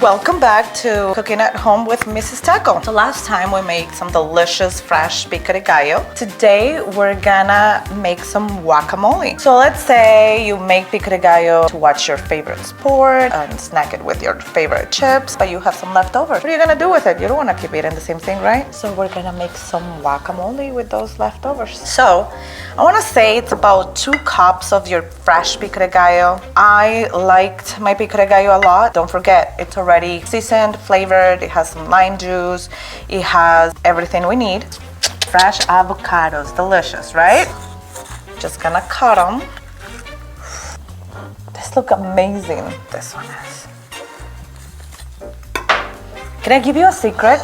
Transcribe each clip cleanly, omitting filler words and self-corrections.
Welcome back to Cooking at Home with Mrs. Taco. So last time we made some delicious fresh pico de gallo. Today we're gonna make some guacamole. So let's say you make pico de gallo to watch your favorite sport and snack it with your favorite chips, but you have some leftovers. What are you gonna do with it? You don't wanna keep eating the same thing, right? So we're gonna make some guacamole with those leftovers. So I wanna say it's about 2 cups of your fresh pico de gallo. I liked my pico de gallo a lot. Don't forget, it's already seasoned, flavored, it has some lime juice, it has everything we need. Fresh avocados, delicious, right? Just gonna cut them. This look amazing, this one is. Can I give you a secret?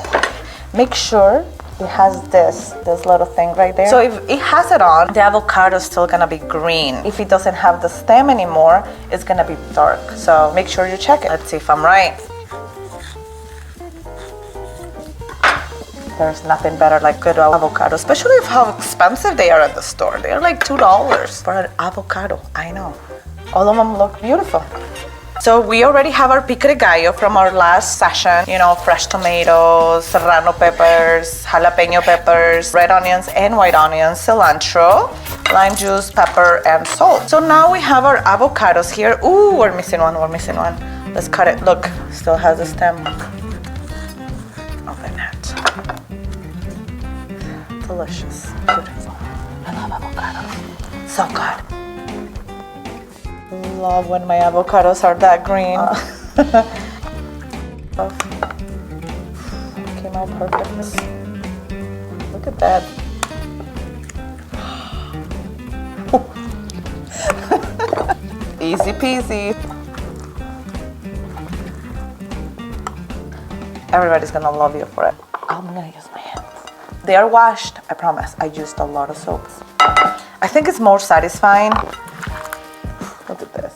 Make sure it has this little thing right there. So if it has it on, the avocado is still gonna be green. If it doesn't have the stem anymore, it's gonna be dark. So make sure you check it. Let's see if I'm right. There's nothing better like good avocado, especially with how expensive they are at the store. They're like $2 for an avocado. I know. All of them look beautiful. So we already have our pico de gallo from our last session. You know, fresh tomatoes, serrano peppers, jalapeño peppers, red onions and white onions, cilantro, lime juice, pepper, and salt. So now we have our avocados here. Ooh, we're missing one. Let's cut it. Look, still has a stem. Open it. Delicious, beautiful. I love avocados. So good. Love when my avocados are that green. Came out perfect. Look at that. Easy peasy. Everybody's gonna love you for it. I'm gonna use my hands. They are washed, I promise. I used a lot of soaps. I think it's more satisfying. Look at this.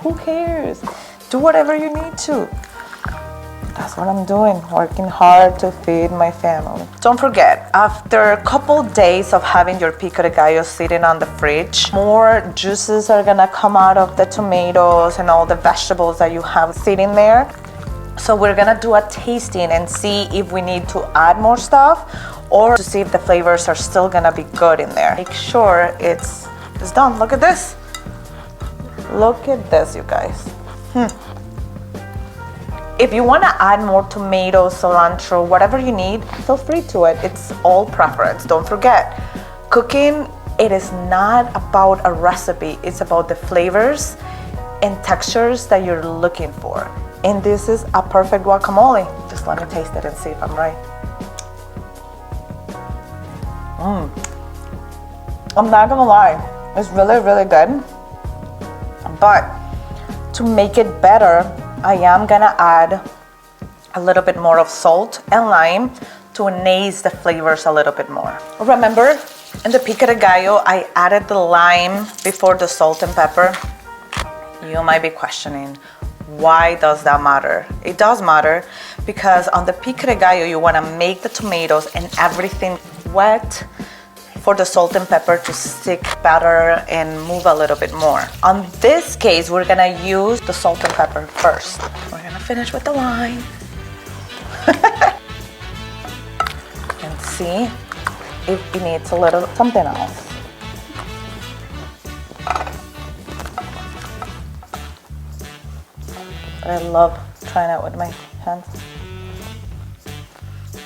Who cares? Do whatever you need to. That's what I'm doing, working hard to feed my family. Don't forget, after a couple days of having your pico de gallo sitting on the fridge, more juices are gonna come out of the tomatoes and all the vegetables that you have sitting there. So we're gonna do a tasting and see if we need to add more stuff or to see if the flavors are still gonna be good in there. Make sure it's done. Look at this. Look at this, you guys. If you want to add more tomatoes, cilantro, whatever you need, feel free to it. It's all preference. Don't forget, cooking, it is not about a recipe. It's about the flavors and textures that you're looking for. And this is a perfect guacamole. Just let me taste it and see if I'm right. I'm not gonna lie, it's really, really good. But to make it better, I am gonna add a little bit more of salt and lime to enhance the flavors a little bit more. Remember, in the pico de gallo, I added the lime before the salt and pepper. You might be questioning, why does that matter? It does matter because on the pico de gallo, you wanna make the tomatoes and everything wet for the salt and pepper to stick better and move a little bit more. On this case, we're gonna use the salt and pepper first. We're gonna finish with the lime. And see if it needs a little something else. But I love trying it with my hands.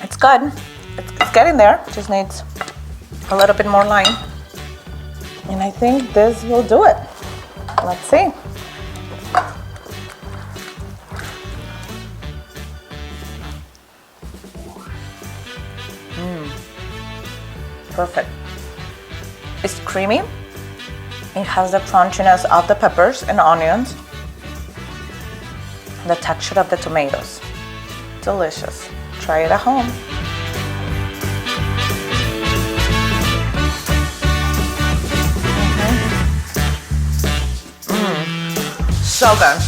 It's good. It's getting there. Just needs a little bit more lime. And I think this will do it. Let's see. Perfect. It's creamy. It has the crunchiness of the peppers and onions. The texture of the tomatoes. Delicious. Try it at home. So good.